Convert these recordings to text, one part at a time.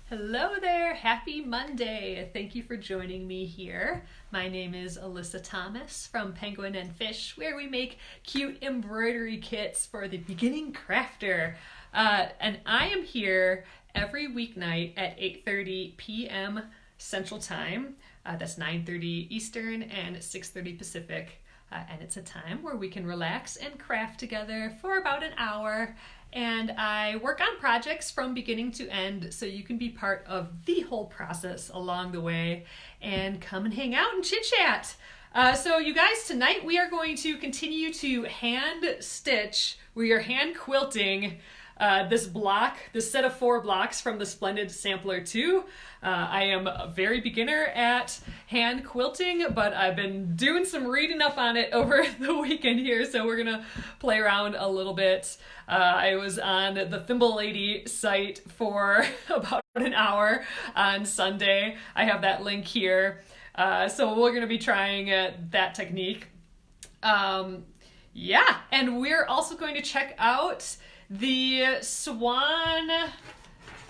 Hello there, happy Monday. Thank you for joining me here. My name is Alyssa Thomas from Penguin and Fish, where we make cute embroidery kits for the beginning crafter. And I am here every weeknight at 8:30 p.m. Central Time. That's 9:30 Eastern and 6:30 Pacific. And it's a time where we can relax and craft together for about an hour. And I work on projects from beginning to end, so you can be part of the whole process along the way and come and hang out and chit chat. So you guys, tonight we are going to continue to hand stitch. We are hand quilting this set of 4 blocks from the Splendid Sampler 2. I am a very beginner at hand quilting, but I've been doing some reading up on it over the weekend here, so we're gonna play around a little bit. I was on the Thimble Lady site for about an hour on Sunday. I have that link here. So we're gonna be trying that technique. Yeah, and we're also going to check out the swan.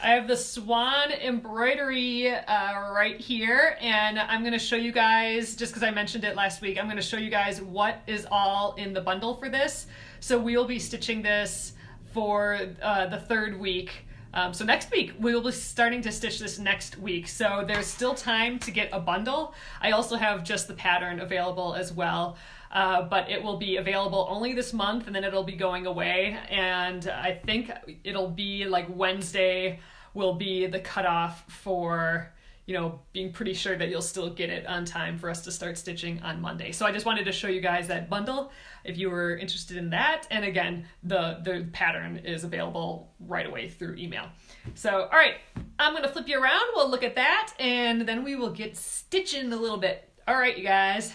I have the swan embroidery right here, and I'm going to show you guys, just because I mentioned it last week, I'm going to show you guys what is all in the bundle for this. So we'll be stitching this for the 3rd week. So next week, we will be starting to stitch this next week. So there's still time to get a bundle. I also have just the pattern available as well. But it will be available only this month, and then it'll be going away. And I think it'll be like Wednesday will be the cutoff for, being pretty sure that you'll still get it on time for us to start stitching on Monday. So I just wanted to show you guys that bundle if you were interested in that. And again, the pattern is available right away through email. So, all right, I'm gonna flip you around. We'll look at that, and then we will get stitching a little bit. All right, you guys.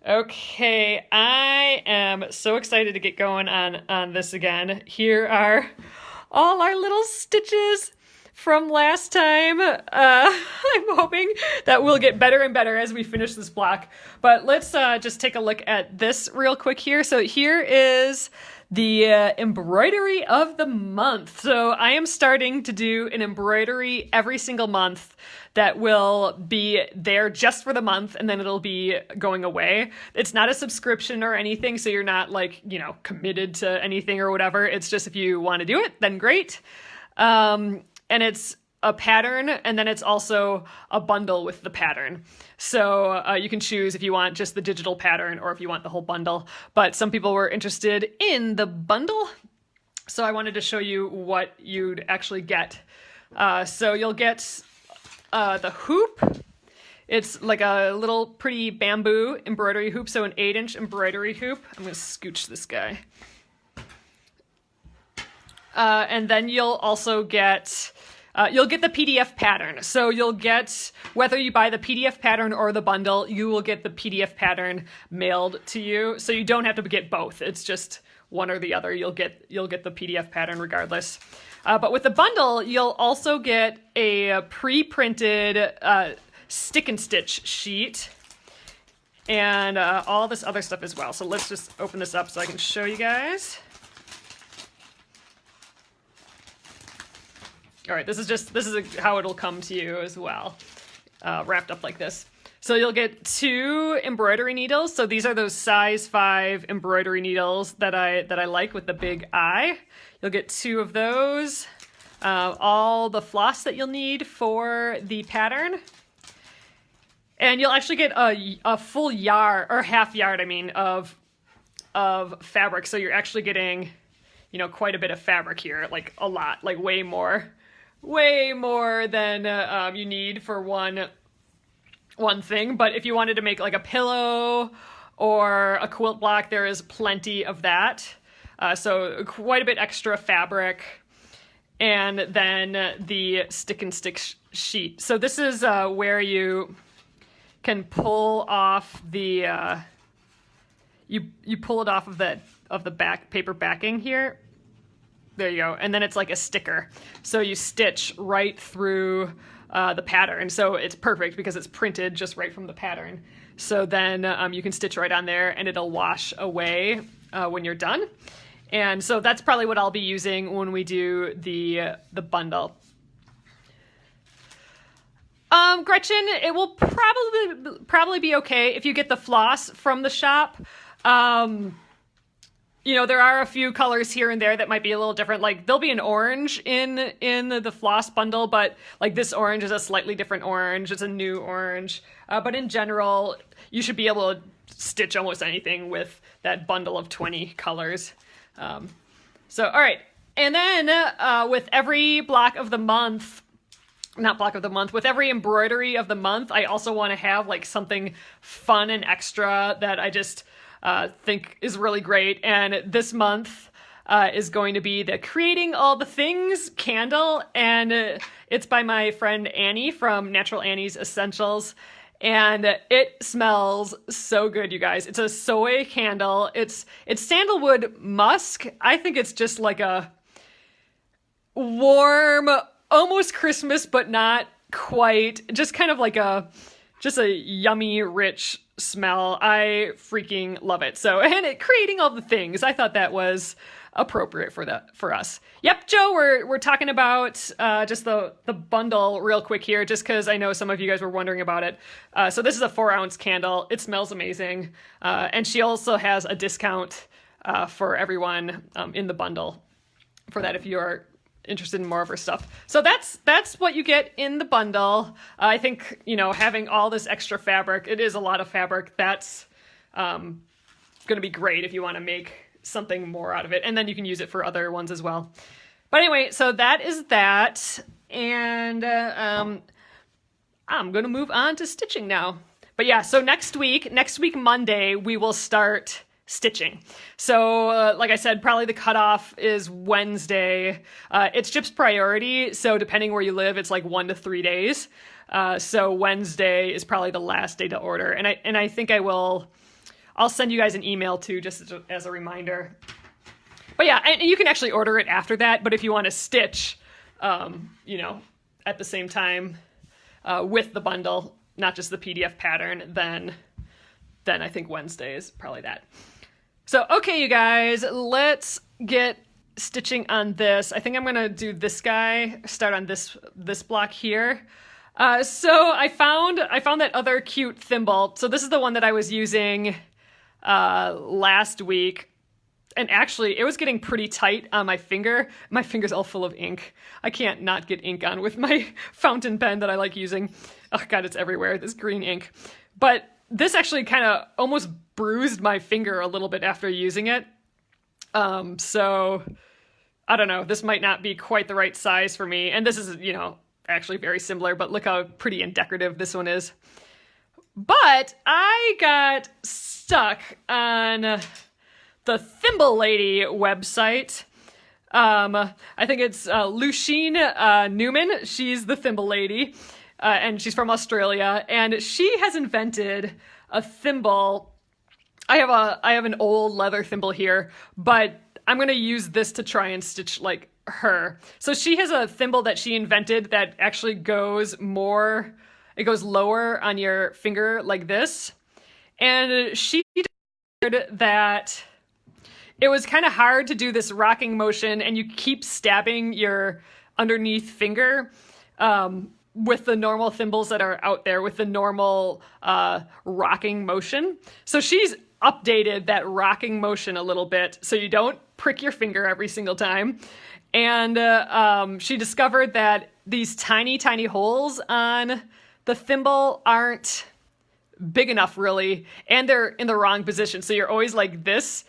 Okay, I am so excited to get going on this again. Here are all our little stitches from last time. I'm hoping that we'll get better and better as we finish this block. But let's just take a look at this real quick here. So here is the embroidery of the month. So I am starting to do an embroidery every single month that will be there just for the month, and then it'll be going away. It's not a subscription or anything, so you're not committed to anything or whatever. It's just if you want to do it, then great. And it's a pattern, and then it's also a bundle with the pattern. So you can choose if you want just the digital pattern or if you want the whole bundle. But some people were interested in the bundle, so I wanted to show you what you'd actually get. So you'll get the hoop. It's like a little pretty bamboo embroidery hoop, so an 8-inch embroidery hoop. I'm going to scooch this guy. And then you'll also get the PDF pattern. So you'll get, whether you buy the PDF pattern or the bundle, you will get the PDF pattern mailed to you. So you don't have to get both. It's just one or the other. You'll get the PDF pattern regardless. But with the bundle, you'll also get a pre-printed stick and stitch sheet and all this other stuff as well. So let's just open this up so I can show you guys. All right, this is how it'll come to you as well, wrapped up like this. So you'll get 2 embroidery needles. So these are those size 5 embroidery needles that I like with the big eye. You'll get 2 of those. All the floss that you'll need for the pattern. And you'll actually get a full yard, or half yard, of fabric. So you're actually getting, quite a bit of fabric here, like a lot, like way more than you need for one thing. But if you wanted to make like a pillow or a quilt block, there is plenty of that. So quite a bit extra fabric. And then the stick and stick sheet. So this is where you can pull off the you pull it off of the back paper backing here. There you go. And then it's like a sticker. So you stitch right through the pattern. So it's perfect because it's printed just right from the pattern. So then you can stitch right on there and it'll wash away when you're done. And so that's probably what I'll be using when we do the bundle. Gretchen, it will probably be okay if you get the floss from the shop. You know, there are a few colors here and there that might be a little different. Like there'll be an orange in the floss bundle, but like this orange is a slightly different orange. It's a new orange. But in general, you should be able to stitch almost anything with that bundle of 20 colors. So, all right. And then with every block of the month, with every embroidery of the month, I also want to have like something fun and extra that I just think is really great. And this month is going to be the Creating All the Things candle. And it's by my friend Annie from Natural Annie's Essentials. And it smells so good, you guys. It's a soy candle. It's sandalwood musk. I think it's just like a warm, almost Christmas, but not quite. Just kind of like a yummy, rich smell. I freaking love it. So, and Creating All the Things. I thought that was appropriate for us. Yep, Joe, we're talking about just the bundle real quick here, just because I know some of you guys were wondering about it. So this is a 4-ounce candle. It smells amazing. And she also has a discount for everyone in the bundle for that if you're interested in more of her stuff. So that's what you get in the bundle. I think, you know, having all this extra fabric, it is a lot of fabric. That's going to be great if you want to make something more out of it. And then you can use it for other ones as well. But anyway, so that is that. And I'm going to move on to stitching now. But yeah, so next week, Monday, we will start stitching. So like I said, probably the cutoff is Wednesday. It's Gyp's priority. So depending where you live, it's like 1 to 3 days. So Wednesday is probably the last day to order. And I think I'll send you guys an email too, just as a reminder. But yeah, and you can actually order it after that. But if you want to stitch, you know, at the same time with the bundle, not just the PDF pattern, then I think Wednesday is probably that. So, okay, you guys, let's get stitching on this. I think I'm going to do this guy, start on this block here. So I found that other cute thimble. So this is the one that I was using last week. And actually, it was getting pretty tight on my finger. My finger's all full of ink. I can't not get ink on with my fountain pen that I like using. Oh, God, it's everywhere, this green ink. But this actually kind of almost bruised my finger a little bit after using it. So I don't know. This might not be quite the right size for me. And this is, you know, actually very similar, but look how pretty and decorative this one is. But I got stuck on the Thimble Lady website. I think it's Lucine Newman. She's the Thimble Lady. And she's from Australia, and she has invented a thimble. I have an old leather thimble here, but I'm going to use this to try and stitch like her. So she has a thimble that she invented that actually goes lower on your finger like this. And she discovered that it was kind of hard to do this rocking motion, and you keep stabbing your underneath finger. With the normal thimbles that are out there with the normal rocking motion. So she's updated that rocking motion a little bit so you don't prick your finger every single time. And she discovered that these tiny, tiny holes on the thimble aren't big enough really, and they're in the wrong position. So you're always like this,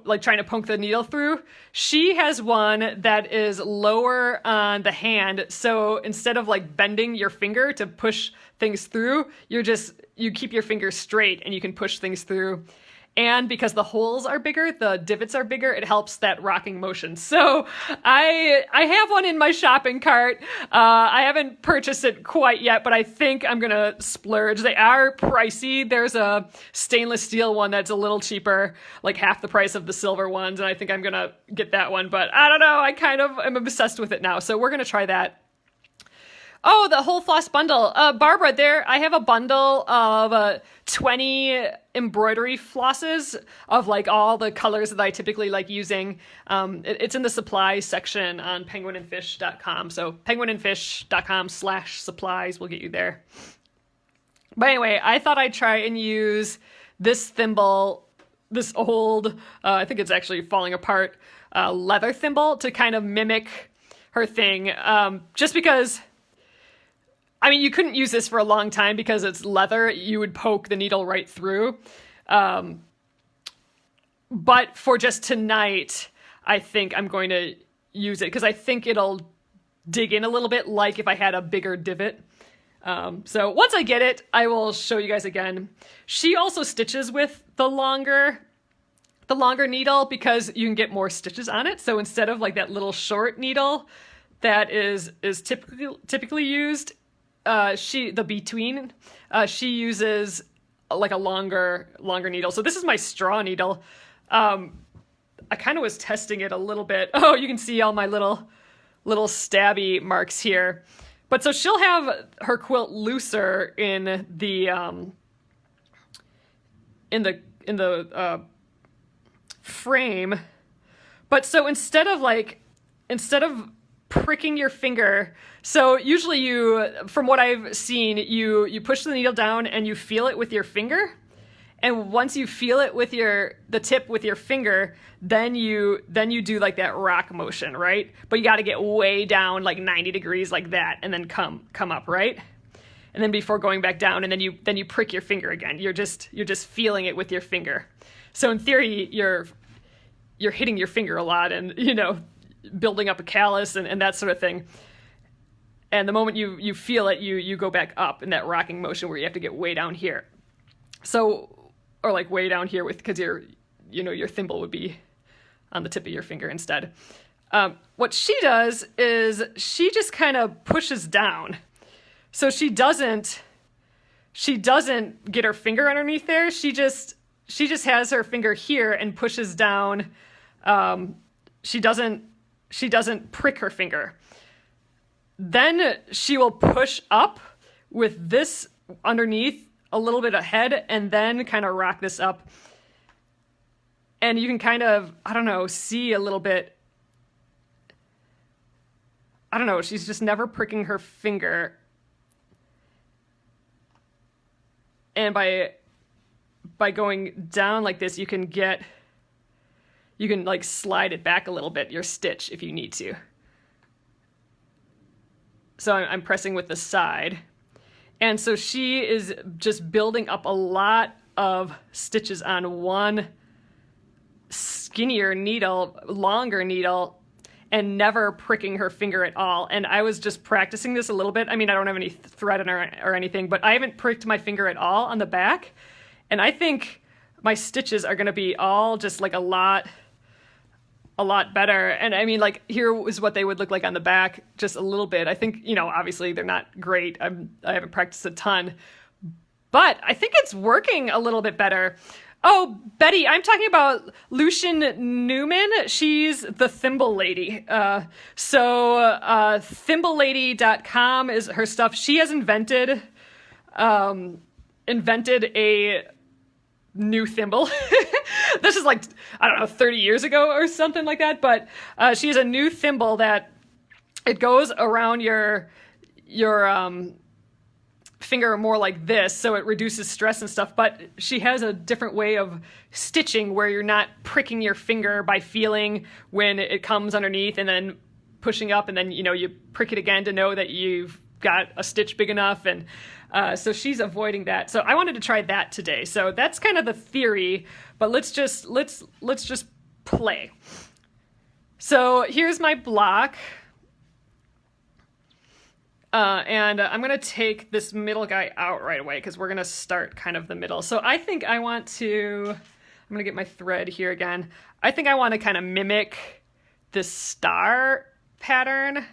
like trying to poke the needle through. She has one that is lower on the hand. So instead of like bending your finger to push things through, you keep your finger straight and you can push things through. And because the holes are bigger, the divots are bigger, it helps that rocking motion. So I have one in my shopping cart. I haven't purchased it quite yet, but I think I'm going to splurge. They are pricey. There's a stainless steel one that's a little cheaper, like half the price of the silver ones. And I think I'm going to get that one. But I don't know. I kind of am obsessed with it now. So we're going to try that. Oh, the whole floss bundle. Barbara, I have a bundle of 20 embroidery flosses of like all the colors that I typically like using. It's in the supplies section on penguinandfish.com. So penguinandfish.com/supplies will get you there. But anyway, I thought I'd try and use this thimble, this old, I think it's actually falling apart, leather thimble to kind of mimic her thing. Just because, I mean, you couldn't use this for a long time because it's leather. You would poke the needle right through. But for just tonight, I think I'm going to use it because I think it'll dig in a little bit like if I had a bigger divot. So once I get it, I will show you guys again. She also stitches with the longer needle because you can get more stitches on it. So instead of like that little short needle that is typically used, she uses like a longer needle. So this is my straw needle. I kind of was testing it a little bit. Oh, you can see all my little stabby marks here. But so she'll have her quilt looser in the frame. But so instead of pricking your finger, so usually from what I've seen, you push the needle down and you feel it with your finger. And once you feel it with the tip with your finger, then you do like that rock motion, right? But you got to get way down like 90 degrees like that and then come up, right? And then before going back down, and then you prick your finger again. You're just feeling it with your finger. So in theory, you're hitting your finger a lot and, building up a callus and that sort of thing. And the moment you feel it, you go back up in that rocking motion where you have to get way down here. So, or like way down here because your thimble would be on the tip of your finger instead. What she does is she just kind of pushes down. So she doesn't get her finger underneath there. She just has her finger here and pushes down. She doesn't prick her finger. Then she will push up with this underneath a little bit ahead and then kind of rock this up. And you can kind of, see a little bit. She's just never pricking her finger. And by going down like this, you can like slide it back a little bit, your stitch, if you need to. So I'm pressing with the side. And so she is just building up a lot of stitches on one skinnier needle, longer needle, and never pricking her finger at all. And I was just practicing this a little bit. I mean, I don't have any thread or anything, but I haven't pricked my finger at all on the back. And I think my stitches are going to be all just like a lot better. And I mean, like, here is what they would look like on the back, just a little bit. I think, obviously they're not great. I haven't practiced a ton, but I think it's working a little bit better. Oh, Betty, I'm talking about Lucian Newman. She's the Thimble Lady. Thimblelady.com is her stuff. She has invented a new thimble. This is like, 30 years ago or something like that. But she has a new thimble that it goes around your finger more like this, so it reduces stress and stuff. But she has a different way of stitching where you're not pricking your finger by feeling when it comes underneath and then pushing up, and then you prick it again to know that you've got a stitch big enough. And so she's avoiding that. So I wanted to try that today. So that's kind of the theory, but let's just play. So here's my block. And I'm going to take this middle guy out right away because we're going to start kind of the middle. So I think I'm going to get my thread here again. I think I want to kind of mimic this star pattern.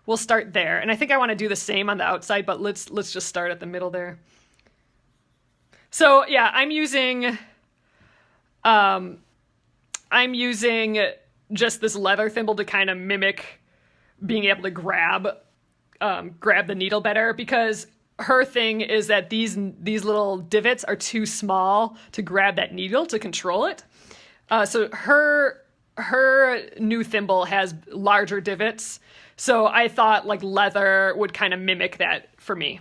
We'll start there. And I think I want to do the same on the outside, but let's just start at the middle there. So yeah, I'm using just this leather thimble to kind of mimic being able to grab grab the needle better, because her thing is that these little divots are too small to grab that needle to control it. So her new thimble has larger divots. So I thought like leather would kind of mimic that for me.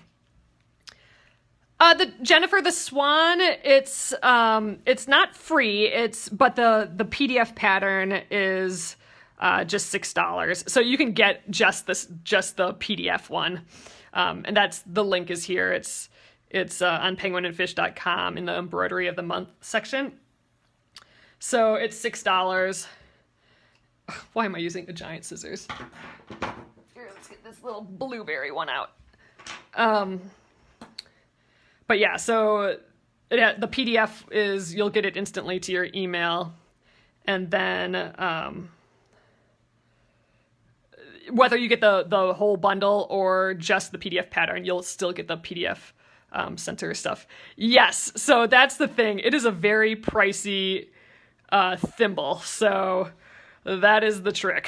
The Jennifer the Swan, it's not free. But the PDF pattern is just $6. So you can get just the PDF one. And the link is here. It's on penguinandfish.com in the embroidery of the month section. So it's $6. Why am I using the giant scissors? Here, let's get this little blueberry one out. But yeah, so the PDF is, you'll get it instantly to your email. And then whether you get the whole bundle or just the PDF pattern, you'll still get the PDF center stuff. Yes, so that's the thing. It is a very pricey thimble, so that is the trick.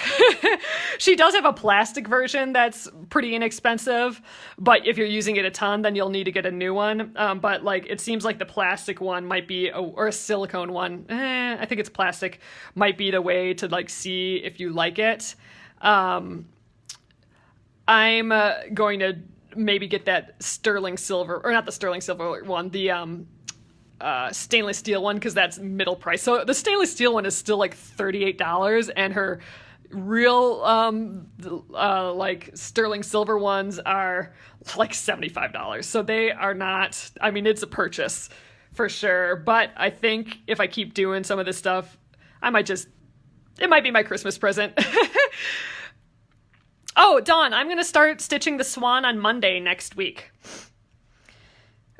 She does have a plastic version that's pretty inexpensive, but if you're using it a ton, then you'll need to get a new one. But like, it seems like the plastic one might be, or a silicone one, I think it's plastic, might be the way to like see if you like it. I'm going to maybe get that sterling silver, or not the sterling silver one, the stainless steel one, because that's middle price. So the stainless steel one is still like $38, and her real like sterling silver ones are like $75. So they are not, I mean, it's a purchase for sure. But I think if I keep doing some of this stuff, it might be my Christmas present. Oh, Dawn, I'm going to start stitching the swan on Monday next week.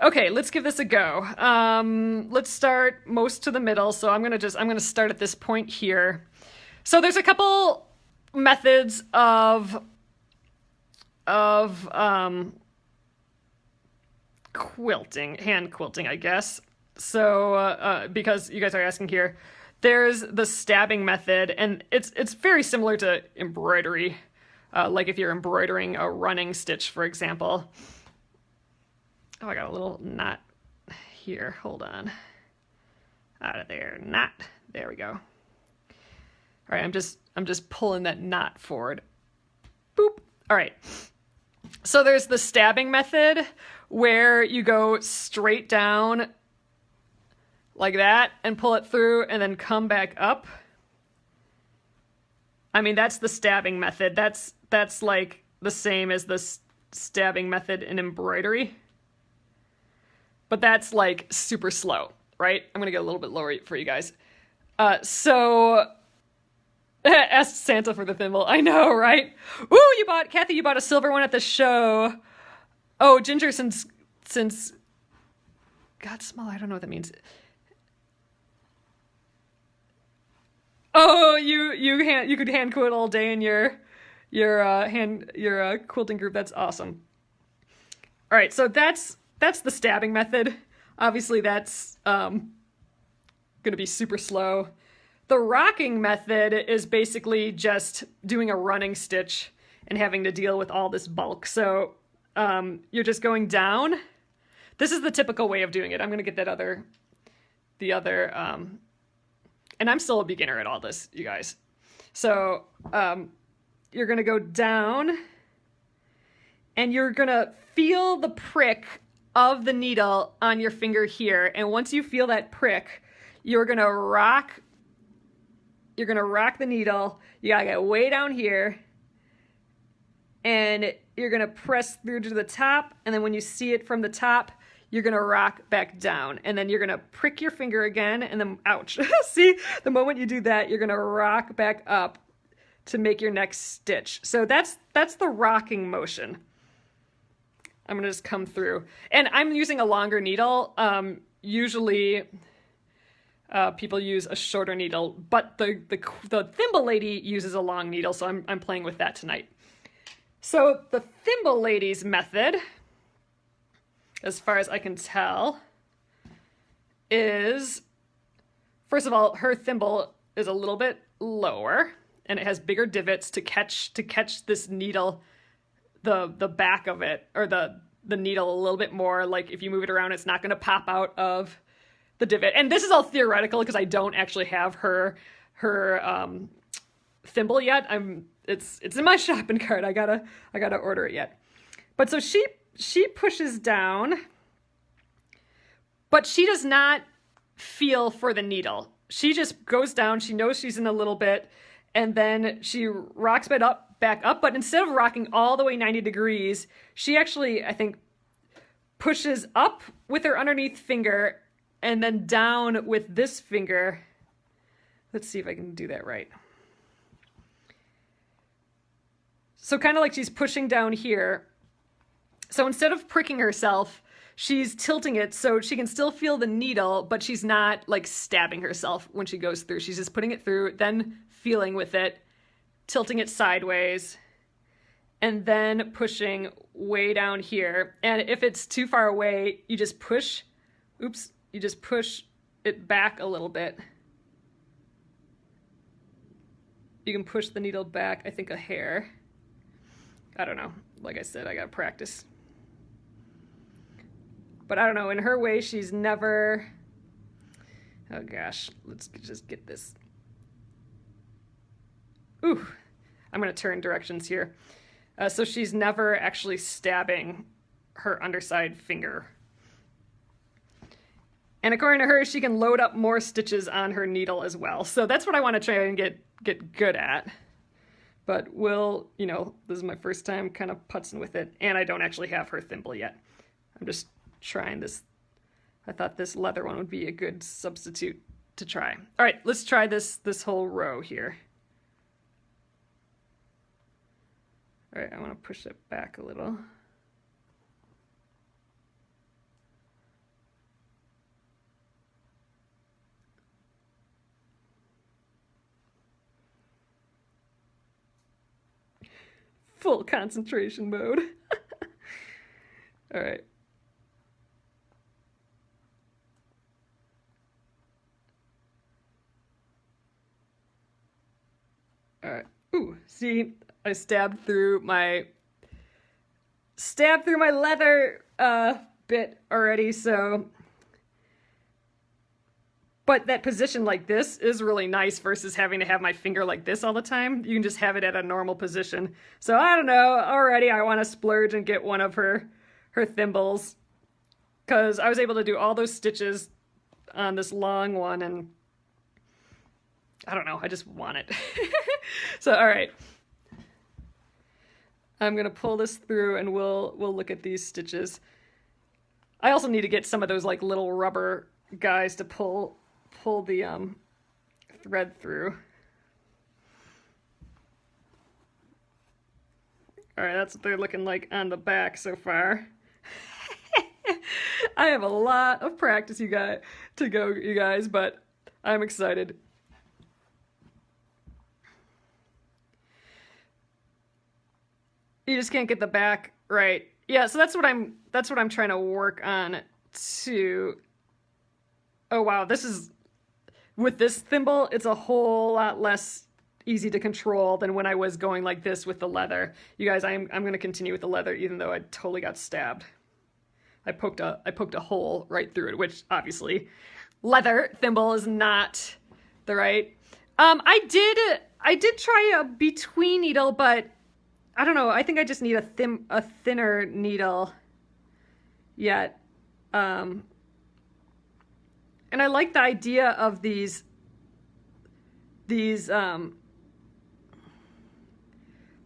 Okay, let's give this a go. Let's start most to the middle. So I'm going to start at this point here. So there's a couple methods of quilting, hand quilting, I guess. So because you guys are asking here, there's the stabbing method, and it's very similar to embroidery. Like if you're embroidering a running stitch, for example. Oh, I got a little knot here. Hold on. Out of there. Knot. There we go. All right, I'm just pulling that knot forward. Boop. All right. So there's the stabbing method where you go straight down like that and pull it through and then come back up. I mean, that's the stabbing method. That's like the same as the stabbing method in embroidery. But that's like super slow, right? I'm going to get a little bit lower for you guys. So ask Santa for the thimble. I know, right? Ooh, Kathy, you bought a silver one at the show. Oh, Ginger, since God small, I don't know what that means. Oh, you could hand quilt all day in your quilting group. That's awesome. All right, so that's the stabbing method. Obviously, that's going to be super slow. The rocking method is basically just doing a running stitch and having to deal with all this bulk. So you're just going down. This is the typical way of doing it. I'm going to get the other, and I'm still a beginner at all this, you guys. So you're going to go down, and you're going to feel the prick of the needle on your finger here. And once you feel that prick, you're going to rock the needle. You got to get way down here, and you're going to press through to the top. And then when you see it from the top, you're going to rock back down, and then you're going to prick your finger again, and then, ouch. See, the moment you do that, you're going to rock back up to make your next stitch. So that's the rocking motion. I'm going to just come through, and I'm using a longer needle. Usually people use a shorter needle, but the thimble lady uses a long needle, so I'm playing with that tonight. So the thimble lady's method, as far as I can tell, is, first of all, her thimble is a little bit lower, and it has bigger divots to catch this needle, the back of it, or the needle a little bit more. Like if you move it around, it's not going to pop out of the divot. And this is all theoretical because I don't actually have her thimble yet. It's in my shopping cart. I gotta order it yet. But so she pushes down, but she does not feel for the needle. She just goes down. She knows she's in a little bit, and then she rocks back up. But instead of rocking all the way 90 degrees, she actually, I think, pushes up with her underneath finger and then down with this finger. Let's see if I can do that right. So kind of like she's pushing down here. So instead of pricking herself, she's tilting it so she can still feel the needle, but she's not like stabbing herself when she goes through. She's just putting it through, then feeling with it, tilting it sideways, and then pushing way down here. And if it's too far away, you just push, you just push it back a little bit. You can push the needle back, I think, a hair. I don't know. Like I said, I gotta practice. But I don't know, in her way, she's never... Oh gosh, let's just get this. Ooh, I'm gonna turn directions here. So she's never actually stabbing her underside finger. And according to her, she can load up more stitches on her needle as well. So that's what I want to try and get good at. But this is my first time kind of putzing with it, and I don't actually have her thimble yet. I'm just trying this. I thought this leather one would be a good substitute to try. All right, let's try this whole row here. All right, I want to push it back a little. Full concentration mode. All right. All right. Ooh, see, I stabbed through my leather bit already, so. But that position like this is really nice versus having to have my finger like this all the time. You can just have it at a normal position. So I don't know, already I want to splurge and get one of her thimbles, because I was able to do all those stitches on this long one, and I don't know, I just want it. So all right. I'm going to pull this through and we'll look at these stitches. I also need to get some of those like little rubber guys to pull the thread through. All right, that's what they're looking like on the back so far. I have a lot of practice you guys, but I'm excited. You just can't get the back right. Yeah, so that's what I'm trying to work on too. Oh wow, this is, with this thimble, it's a whole lot less easy to control than when I was going like this with the leather. You guys, I'm going to continue with the leather even though I totally got stabbed. I poked a hole right through it, which obviously leather thimble is not the right. I did try a between needle, but I don't know. I think I just need a thinner needle yet. And I like the idea of these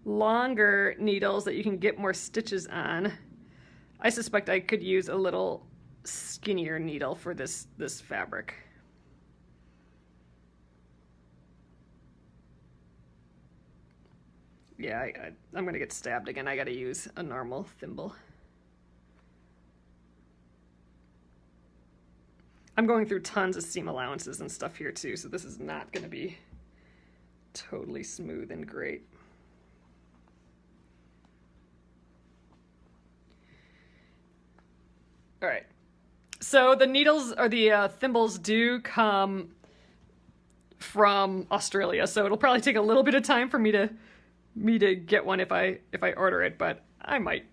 longer needles that you can get more stitches on. I suspect I could use a little skinnier needle for this fabric. Yeah, I'm gonna get stabbed again. I gotta use a normal thimble. I'm going through tons of seam allowances and stuff here too, so this is not gonna be totally smooth and great. All right, so the needles, or the thimbles, do come from Australia, so it'll probably take a little bit of time for me to me to get one if I order it, but I might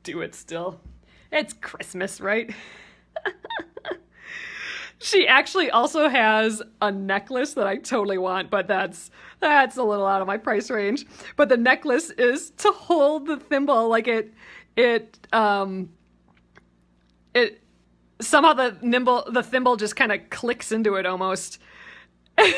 do it still. It's Christmas, right? She actually also has a necklace that I totally want, but that's a little out of my price range. But the necklace is to hold the thimble, like it somehow the thimble just kind of clicks into it almost. And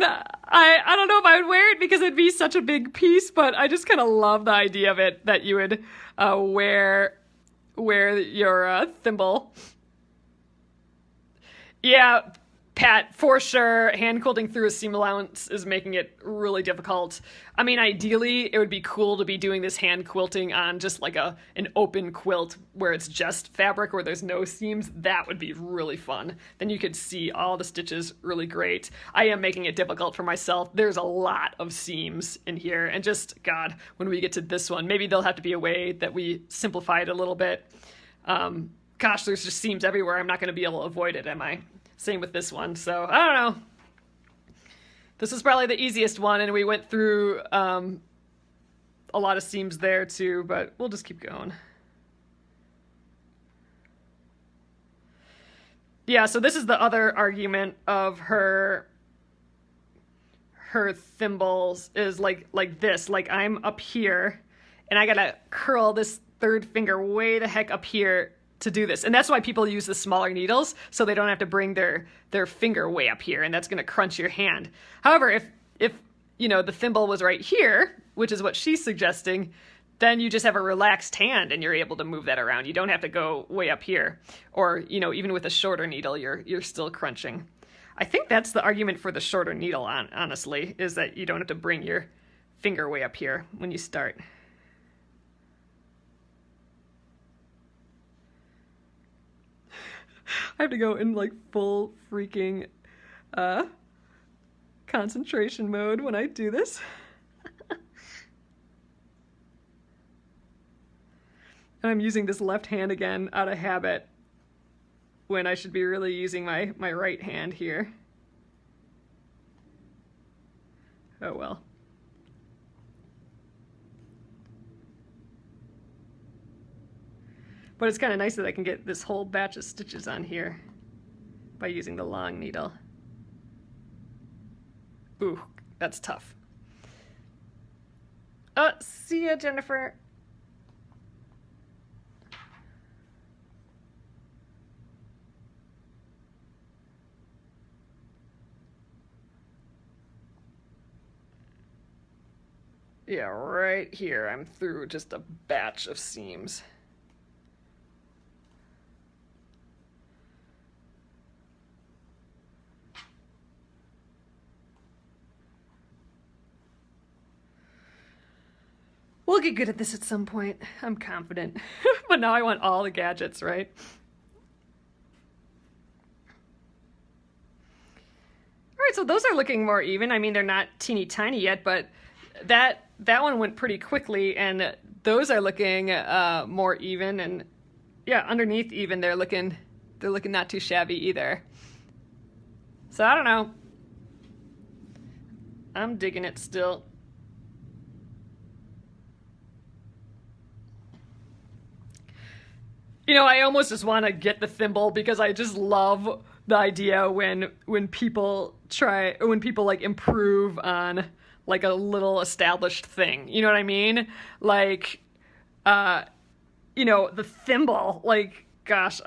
I don't know if I would wear it because it'd be such a big piece, but I just kind of love the idea of it, that you would wear your thimble. Yeah, Pat, for sure, hand quilting through a seam allowance is making it really difficult. I mean, ideally, it would be cool to be doing this hand quilting on just like an open quilt where it's just fabric, where there's no seams. That would be really fun. Then you could see all the stitches really great. I am making it difficult for myself. There's a lot of seams in here, and just, God, when we get to this one, maybe there'll have to be a way that we simplify it a little bit. Gosh, there's just seams everywhere. I'm not going to be able to avoid it, am I? Same with this one. So, I don't know. This is probably the easiest one, and we went through a lot of seams there too, but we'll just keep going. Yeah, so this is the other argument of her thimbles is like this. Like, I'm up here, and I gotta curl this third finger way the heck up here to do this. And that's why people use the smaller needles, so they don't have to bring their finger way up here, and that's going to crunch your hand. However, if you know, the thimble was right here, which is what she's suggesting, then you just have a relaxed hand and you're able to move that around. You don't have to go way up here. Or, you know, even with a shorter needle, you're still crunching. I think that's the argument for the shorter needle, honestly, is that you don't have to bring your finger way up here when you start. I have to go in like full freaking concentration mode when I do this. And I'm using this left hand again out of habit when I should be really using my right hand here. Oh well. But it's kind of nice that I can get this whole batch of stitches on here by using the long needle. Ooh, that's tough. See ya, Jennifer. Yeah, right here. I'm through just a batch of seams. We'll get good at this at some point. I'm confident. But now I want all the gadgets, right? All right, so those are looking more even. I mean, they're not teeny tiny yet, but that one went pretty quickly, and those are looking more even. And yeah, underneath even, they're looking not too shabby either. So I don't know. I'm digging it still. You know, I almost just want to get the thimble because I just love the idea when people like improve on like a little established thing. You know what I mean? Like, you know, the thimble, like, gosh,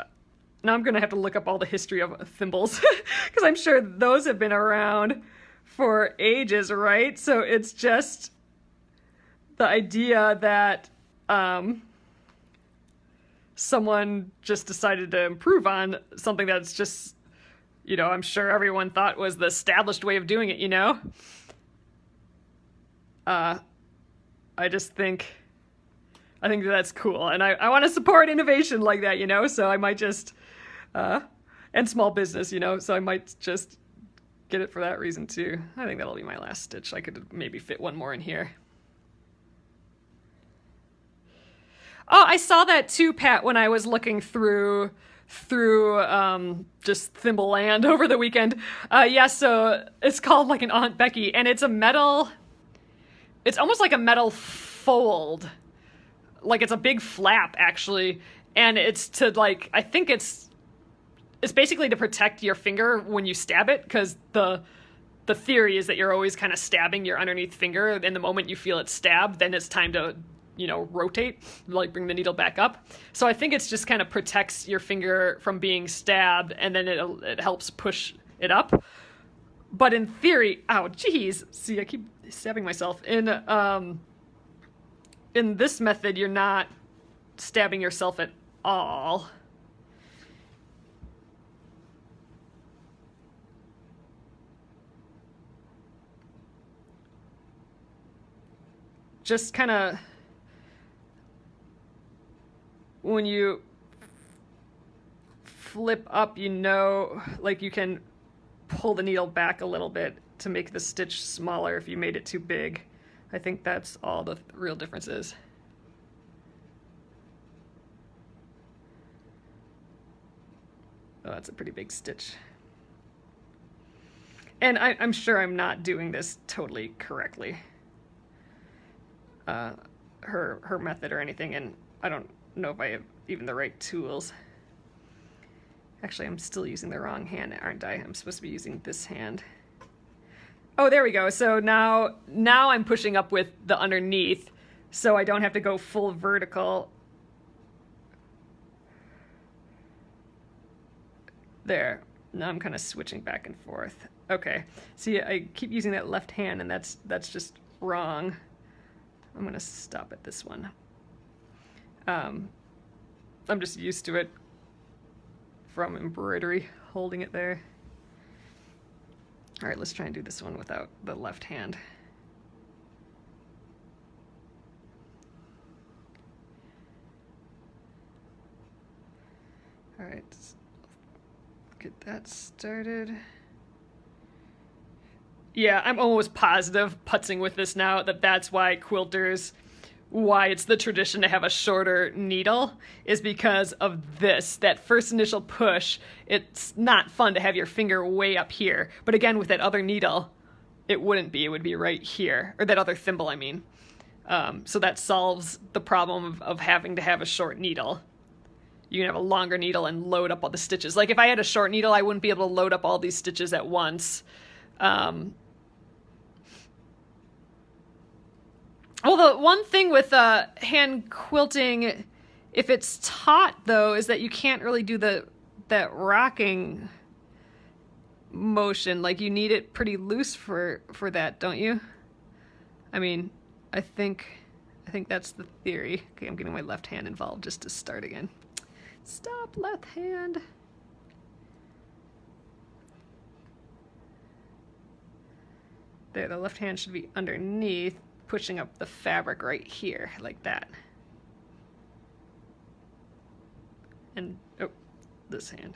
now I'm going to have to look up all the history of thimbles because I'm sure those have been around for ages, right? So it's just the idea that, someone just decided to improve on something that's just, you know, I'm sure everyone thought was the established way of doing it, you know? I think that's cool. And I want to support innovation like that, you know? So I might just, and small business, you know? So I might just get it for that reason too. I think that'll be my last stitch. I could maybe fit one more in here. Oh, I saw that too, Pat, when I was looking through through just thimble land over the weekend. Yeah, so it's called like an Aunt Becky, and it's it's almost like a metal fold. Like it's a big flap actually, and it's to like, I think it's basically to protect your finger when you stab it, because the theory is that you're always kind of stabbing your underneath finger, and the moment you feel it stab, then it's time to, you know, rotate, like bring the needle back up. So I think it's just kind of protects your finger from being stabbed, and then it helps push it up. But in theory, ow, geez, see, I keep stabbing myself. In this method, you're not stabbing yourself at all. Just kind of, when you flip up, you know, like you can pull the needle back a little bit to make the stitch smaller if you made it too big. I think that's all the real difference is. Oh, that's a pretty big stitch. And I'm sure I'm not doing this totally correctly. Her method or anything, and I don't know if I have even the right tools. Actually, I'm still using the wrong hand, aren't I? I'm supposed to be using this hand. Oh, there we go. So now I'm pushing up with the underneath, so I don't have to go full vertical. There. Now I'm kind of switching back and forth. Okay. See, I keep using that left hand, and that's just wrong. I'm going to stop at this one. I'm just used to it from embroidery, holding it there. All right, let's try and do this one without the left hand. All right, get that started. Yeah, I'm almost positive, putzing with this now, that's why quilters, why it's the tradition to have a shorter needle, is because of this, that first initial push. It's not fun to have your finger way up here. But again, with that other needle, it wouldn't be. It would be right here. Or that other thimble, I mean. So that solves the problem of having to have a short needle. You can have a longer needle and load up all the stitches. Like if I had a short needle, I wouldn't be able to load up all these stitches at once. Well, the one thing with hand quilting, if it's taut though, is that you can't really do that rocking motion. Like you need it pretty loose for that, don't you? I mean, I think that's the theory. Okay, I'm getting my left hand involved just to start again. Stop, left hand. There, the left hand should be underneath, pushing up the fabric right here, like that. And, oh, this hand.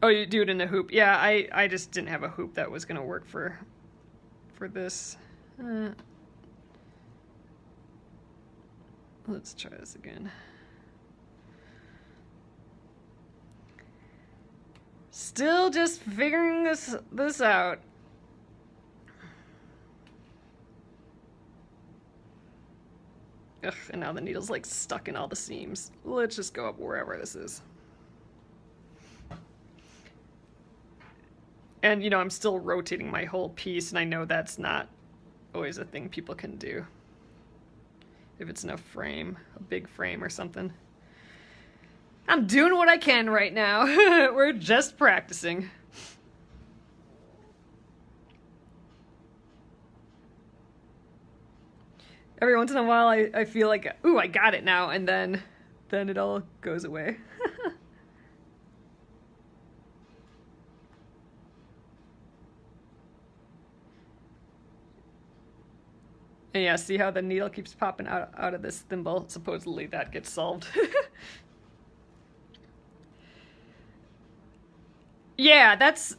Oh, you do it in a hoop. Yeah, I just didn't have a hoop that was gonna work for this. Let's try this again. Still just figuring this out. Ugh, and now the needle's like stuck in all the seams. Let's just go up wherever this is. And you know, I'm still rotating my whole piece, and I know that's not always a thing people can do. If it's in a frame, a big frame or something. I'm doing what I can right now. We're just practicing. Every once in a while I feel like, ooh, I got it now, and then it all goes away. And yeah, see how the needle keeps popping out of this thimble? Supposedly that gets solved. Yeah, that's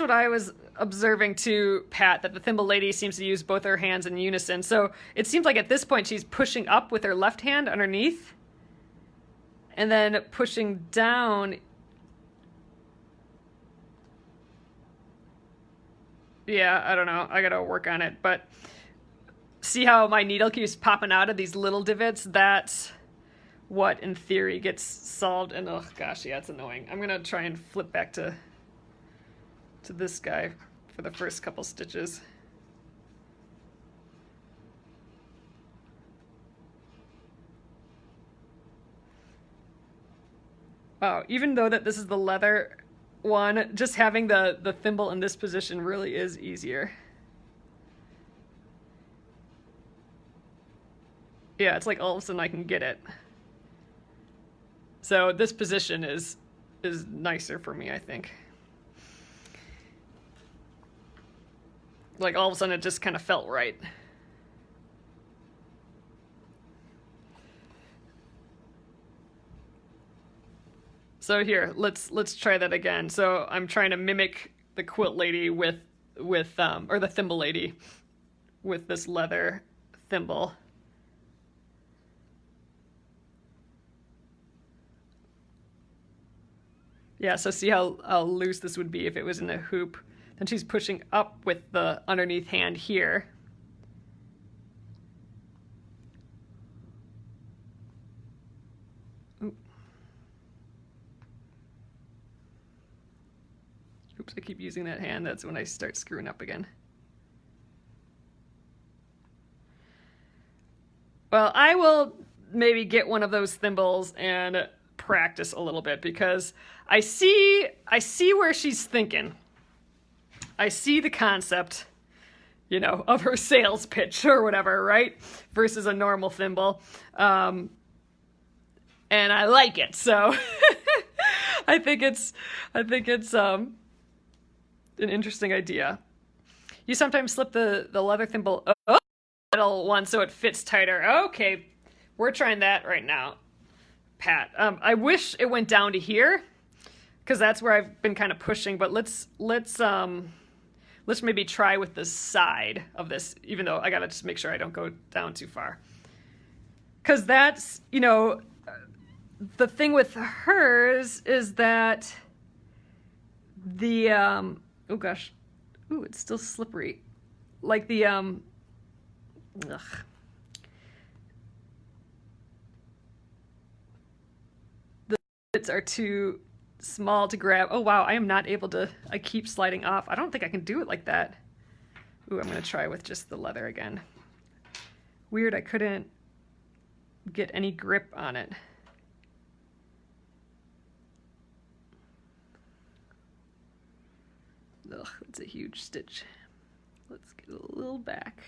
what I was observing too, Pat, that the thimble lady seems to use both her hands in unison. So it seems like at this point she's pushing up with her left hand underneath and then pushing down. Yeah, I don't know. I gotta work on it. But see how my needle keeps popping out of these little divots? That's what, in theory, gets solved. And oh gosh, yeah, it's annoying. I'm gonna try and flip back to this guy for the first couple stitches. Wow, even though that this is the leather one, just having the thimble in this position really is easier. Yeah, it's like all of a sudden I can get it. So this position is nicer for me, I think. Like all of a sudden it just kind of felt right. So here, let's try that again. So I'm trying to mimic the quilt lady with or the thimble lady with this leather thimble. Yeah, so see how loose this would be if it was in a hoop. Then she's pushing up with the underneath hand here. Oops, I keep using that hand. That's when I start screwing up again. Well, I will maybe get one of those thimbles and practice a little bit because I see where she's thinking. I see the concept, you know, of her sales pitch or whatever, right? Versus a normal thimble. And I like it. So I think it's an interesting idea. You sometimes slip the leather thimble up middle one so it fits tighter. Okay, we're trying that right now, Pat. I wish it went down to here because that's where I've been kind of pushing. But let's maybe try with the side of this, even though I gotta just make sure I don't go down too far. Because that's, you know, the thing with hers is that the oh gosh, ooh, it's still slippery. Like the the bits are too small to grab. Oh wow, I am not able to. I keep sliding off. I don't think I can do it like that. Ooh, I'm gonna try with just the leather again. Weird, I couldn't get any grip on it. Ugh, that's a huge stitch. Let's get a little back.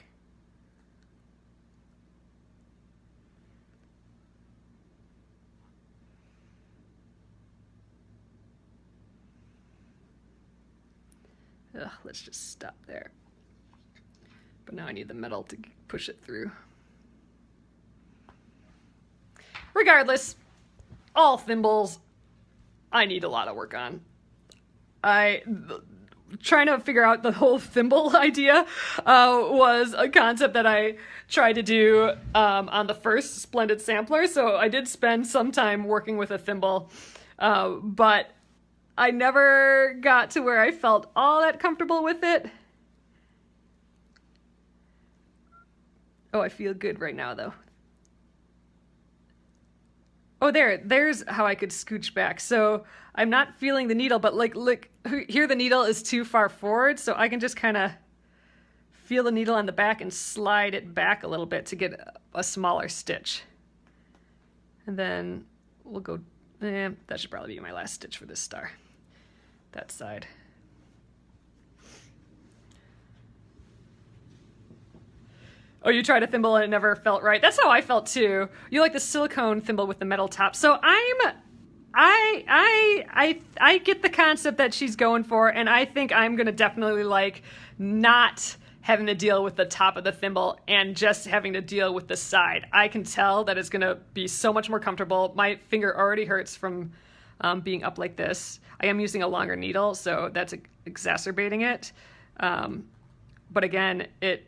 Ugh, let's just stop there. But now I need the metal to push it through. Regardless, all thimbles I need a lot of work on. Trying to figure out the whole thimble idea was a concept that I tried to do on the first Splendid Sampler, so I did spend some time working with a thimble, but I never got to where I felt all that comfortable with it. Oh, I feel good right now, though. Oh, there's how I could scooch back. So I'm not feeling the needle, but like, look, here the needle is too far forward, so I can just kind of feel the needle on the back and slide it back a little bit to get a smaller stitch. And then we'll go, that should probably be my last stitch for this star, that side. Oh, you tried a thimble and it never felt right. That's how I felt too. You like the silicone thimble with the metal top. So I get the concept that she's going for, and I think I'm gonna definitely like not having to deal with the top of the thimble and just having to deal with the side. I can tell that it's gonna be so much more comfortable. My finger already hurts from being up like this. I am using a longer needle, so that's exacerbating it. But again, that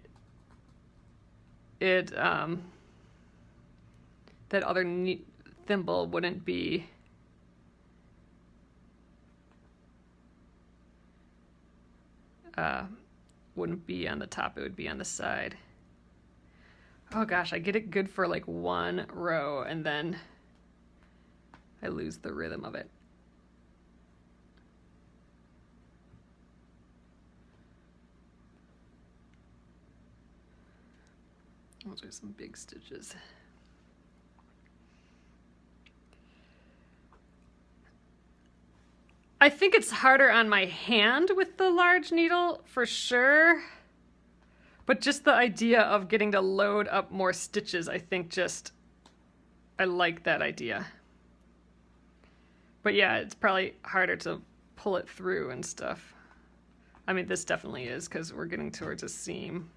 other thimble wouldn't be on the top, it would be on the side. Oh gosh, I get it good for like one row and then I lose the rhythm of it. Those are some big stitches. I think it's harder on my hand with the large needle for sure. But just the idea of getting to load up more stitches, I think I like that idea. But yeah, it's probably harder to pull it through and stuff. I mean, this definitely is because we're getting towards a seam.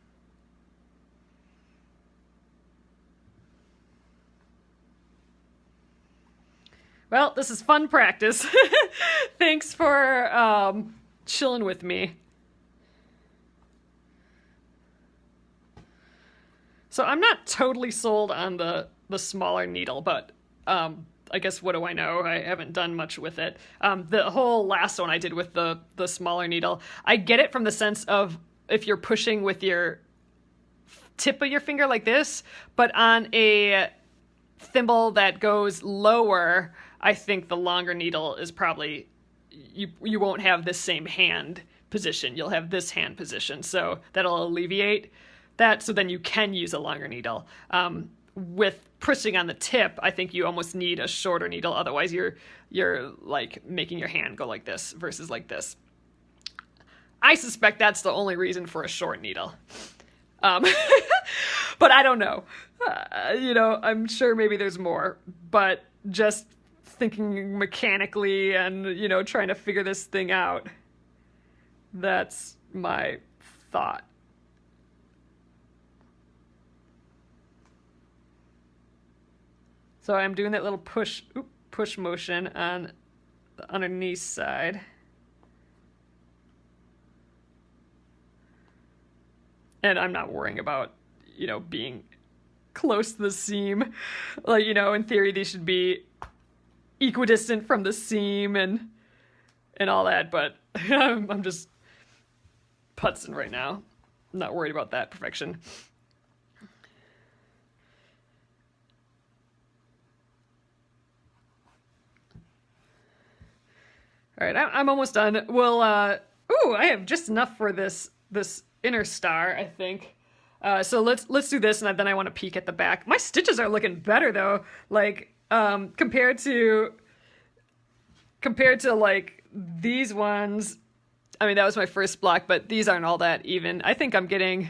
Well, this is fun practice. Thanks for chilling with me. So I'm not totally sold on the smaller needle, but I guess what do I know? I haven't done much with it. The whole last one I did with the smaller needle, I get it from the sense of if you're pushing with your tip of your finger like this, but on a thimble that goes lower, I think the longer needle is probably, you won't have this same hand position. You'll have this hand position, so that'll alleviate that, so then you can use a longer needle. With pushing on the tip, I think you almost need a shorter needle, otherwise you're like making your hand go like this versus like this. I suspect that's the only reason for a short needle. But I don't know. I'm sure maybe there's more, but just thinking mechanically and, trying to figure this thing out, that's my thought. So I'm doing that little push motion on the underneath side. And I'm not worrying about, being close to the seam. Like, in theory, these should be equidistant from the seam and all that, but I'm just putzing right now. I'm not worried about that perfection. All right, I'm almost done. We'll, I have just enough for this inner star, I think. So let's do this, and then I want to peek at the back. My stitches are looking better though. Like, compared to like these ones. I mean, that was my first block, but these aren't all that even. I think I'm getting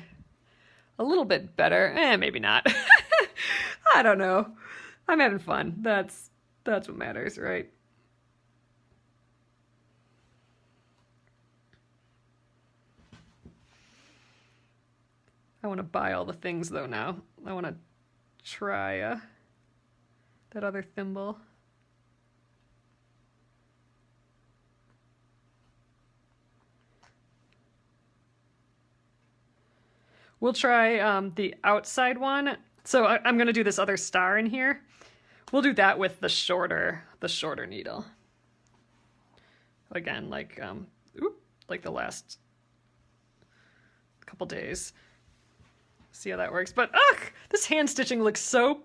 a little bit better. Maybe not. I don't know. I'm having fun. That's what matters, right? I want to buy all the things though now. I want to try that other thimble. We'll try the outside one. So I'm going to do this other star in here. We'll do that with the shorter needle. Again, like the last couple days. See how that works. But this hand stitching looks so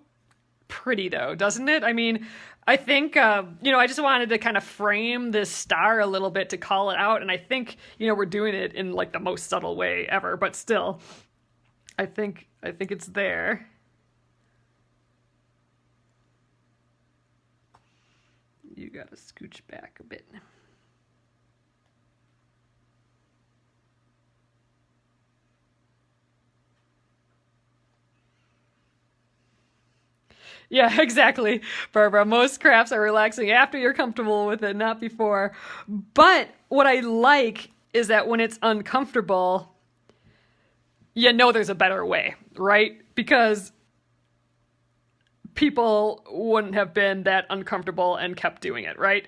pretty though, doesn't it? I mean, I think I just wanted to kind of frame this star a little bit to call it out, and I think we're doing it in like the most subtle way ever, but still I think it's there. You gotta scooch back a bit. Yeah, exactly, Barbara. Most crafts are relaxing after you're comfortable with it, not before. But what I like is that when it's uncomfortable, there's a better way, right? Because people wouldn't have been that uncomfortable and kept doing it, right?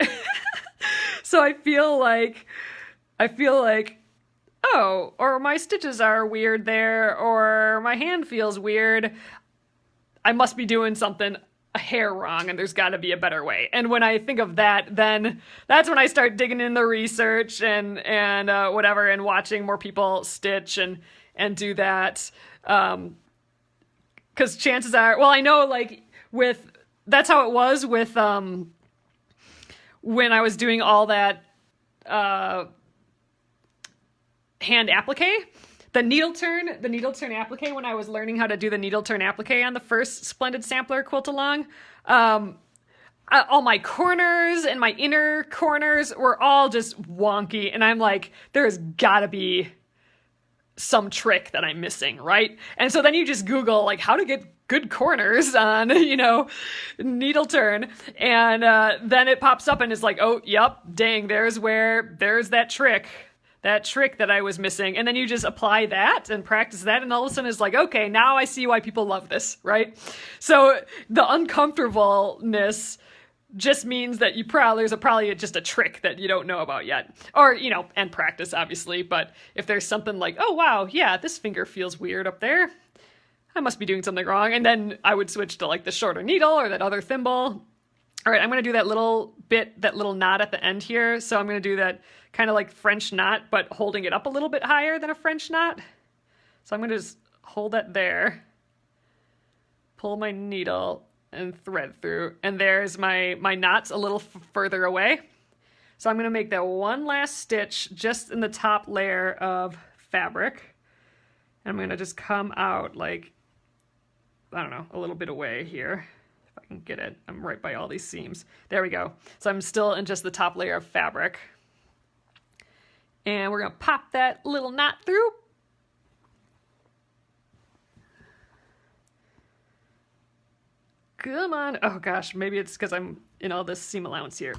So I feel like, oh, or my stitches are weird there, or my hand feels weird. I must be doing something a hair wrong, and there's got to be a better way. And when I think of that, then that's when I start digging in the research and whatever, and watching more people stitch and do that. Because chances are, well, I know like that's how it was with when I was doing all that hand applique. The needle turn applique, when I was learning how to do the needle turn applique on the first Splendid Sampler quilt along, all my corners and my inner corners were all just wonky, and I'm like, there's gotta be some trick that I'm missing, right? And so then you just Google like how to get good corners on, needle turn, and then it pops up and it's like, oh, yep, dang, there's that trick that I was missing. And then you just apply that and practice that, and all of a sudden it's like, okay, now I see why people love this, right? So the uncomfortableness just means that there's probably just a trick that you don't know about yet. Or, and practice, obviously. But if there's something like, oh, wow, yeah, this finger feels weird up there, I must be doing something wrong. And then I would switch to like the shorter needle or that other thimble. All right, I'm going to do that little knot at the end here. So I'm going to do that kind of like French knot, but holding it up a little bit higher than a French knot. So I'm going to just hold that there, pull my needle and thread through, and there's my knots a little further away. So I'm going to make that one last stitch just in the top layer of fabric. And I'm going to just come out like, I don't know, a little bit away here. If I can get it. I'm right by all these seams. There we go. So I'm still in just the top layer of fabric. And we're going to pop that little knot through. Come on. Oh gosh, maybe it's because I'm in all this seam allowance here.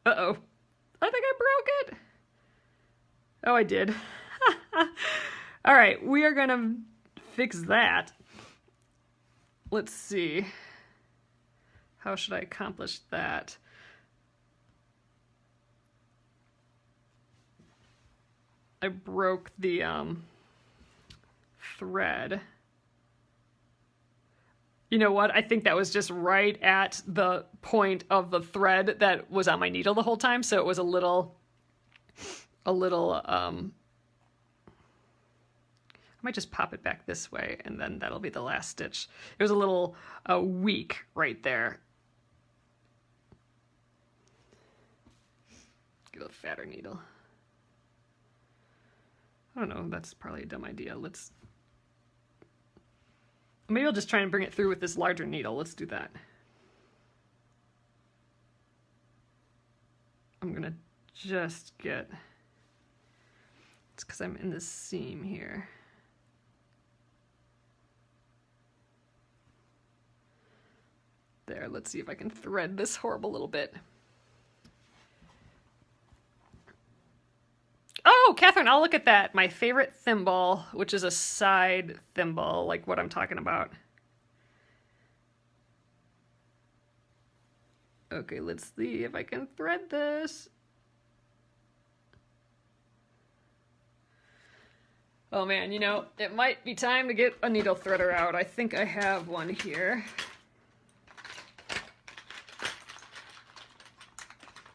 Uh-oh. I think I broke it. Oh, I did. All right, we are going to fix that. Let's see. How should I accomplish that? I broke the thread. You know what? I think that was just right at the point of the thread that was on my needle the whole time. So it was a little, I might just pop it back this way, and then that'll be the last stitch. It was a little weak right there. Get a fatter needle. I don't know, that's probably a dumb idea. Maybe I'll just try and bring it through with this larger needle. Let's do that. I'm gonna just it's because I'm in this seam here. There, let's see if I can thread this horrible little bit. Oh, Catherine, I'll look at that. My favorite thimble, which is a side thimble, like what I'm talking about. Okay, let's see if I can thread this. Oh man, it might be time to get a needle threader out. I think I have one here.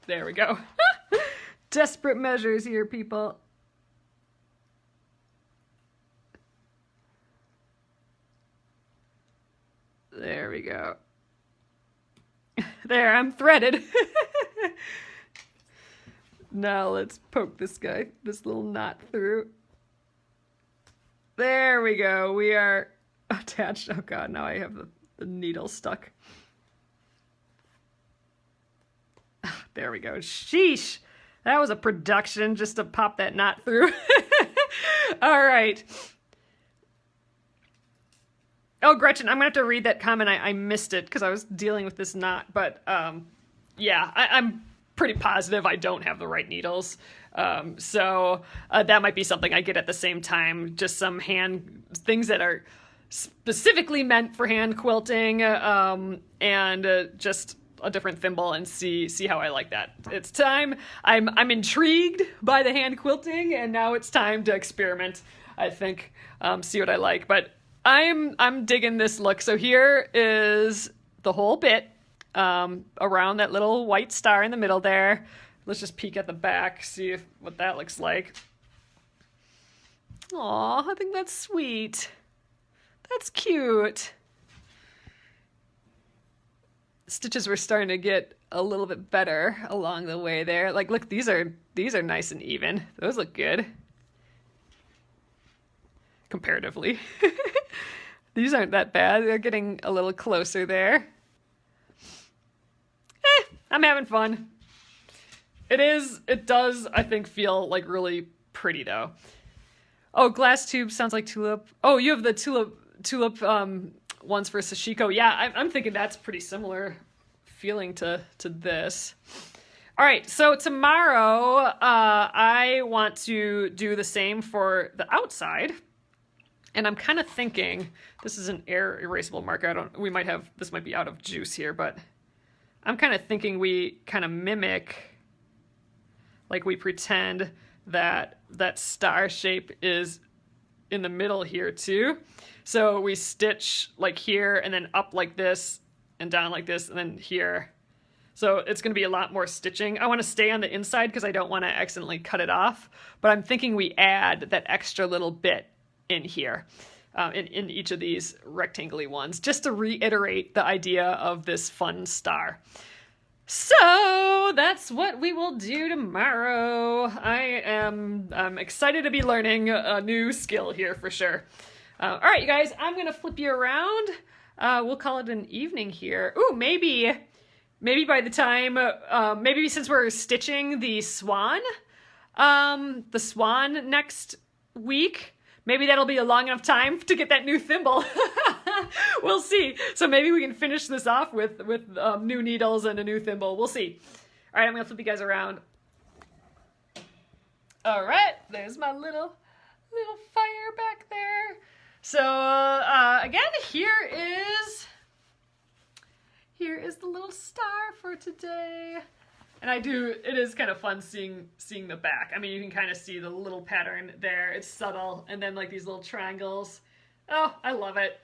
There we go. Desperate measures here, people. There we go. There, I'm threaded. Now let's poke this little knot through. There we go. We are attached. Oh God, now I have the needle stuck. There we go. Sheesh. That was a production just to pop that knot through. All right. Oh, Gretchen, I'm going to have to read that comment. I missed it because I was dealing with this knot. But yeah, I'm pretty positive I don't have the right needles. So that might be something I get at the same time. Just some things that are specifically meant for hand quilting, and just a different thimble and see how I like that. It's time. I'm intrigued by the hand quilting, and now it's time to experiment, I think, see what I like. But I'm digging this look. So here is the whole bit around that little white star in the middle there. Let's just peek at the back, see what that looks like. Aw, I think that's sweet. That's cute. Stitches were starting to get a little bit better along the way there. Like, look, these are nice and even. Those look good. Comparatively. These aren't that bad. They're getting a little closer there. I'm having fun. It does, I think, feel like really pretty though. Oh, glass tube sounds like tulip. Oh, you have the tulip ones for Sashiko. Yeah, I'm thinking that's pretty similar feeling to this. All right, so tomorrow I want to do the same for the outside. And I'm kind of thinking, this is an air erasable marker. This might be out of juice here, but I'm kind of thinking we kind of mimic, like we pretend that star shape is in the middle here too. So we stitch like here and then up like this and down like this and then here. So it's going to be a lot more stitching. I want to stay on the inside because I don't want to accidentally cut it off, but I'm thinking we add that extra little bit in here, in each of these rectangle-y ones, just to reiterate the idea of this fun star. So that's what we will do tomorrow. I'm excited to be learning a new skill here for sure. All right, you guys, I'm gonna flip you around. We'll call it an evening here. Ooh, maybe by the time, maybe since we're stitching the swan next week, maybe that'll be a long enough time to get that new thimble. We'll see. So maybe we can finish this off with new needles and a new thimble. We'll see. All right, I'm gonna flip you guys around. All right, there's my little fire back there. So again, here is the little star for today. And it is kind of fun seeing the back. I mean, you can kind of see the little pattern there. It's subtle. And then like these little triangles. Oh, I love it.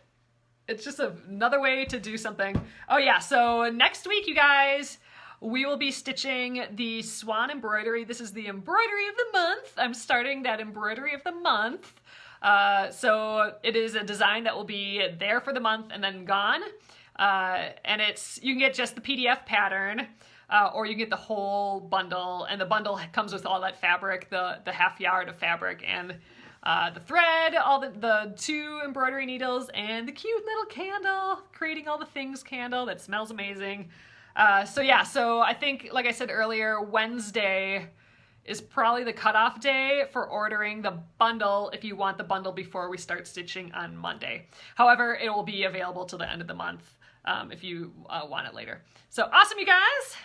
It's just another way to do something. Oh yeah, so next week, you guys, we will be stitching the swan embroidery. This is the embroidery of the month. I'm starting that embroidery of the month. So it is a design that will be there for the month and then gone. And you can get just the PDF pattern, or you get the whole bundle, and the bundle comes with all that fabric, the half yard of fabric, and the thread, all the 2 embroidery needles, and the cute little candle, creating all the things candle that smells amazing. So yeah, so I think, like I said earlier, Wednesday is probably the cutoff day for ordering the bundle if you want the bundle before we start stitching on Monday. However, it will be available till the end of the month if you want it later. So awesome, you guys!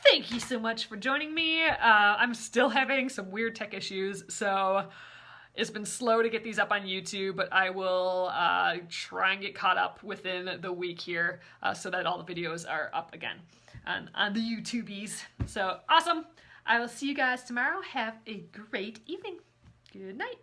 Thank you so much for joining me. I'm still having some weird tech issues, so it's been slow to get these up on YouTube, but I will try and get caught up within the week here so that all the videos are up again on the YouTubies. So awesome. I will see you guys tomorrow. Have a great evening. Good night.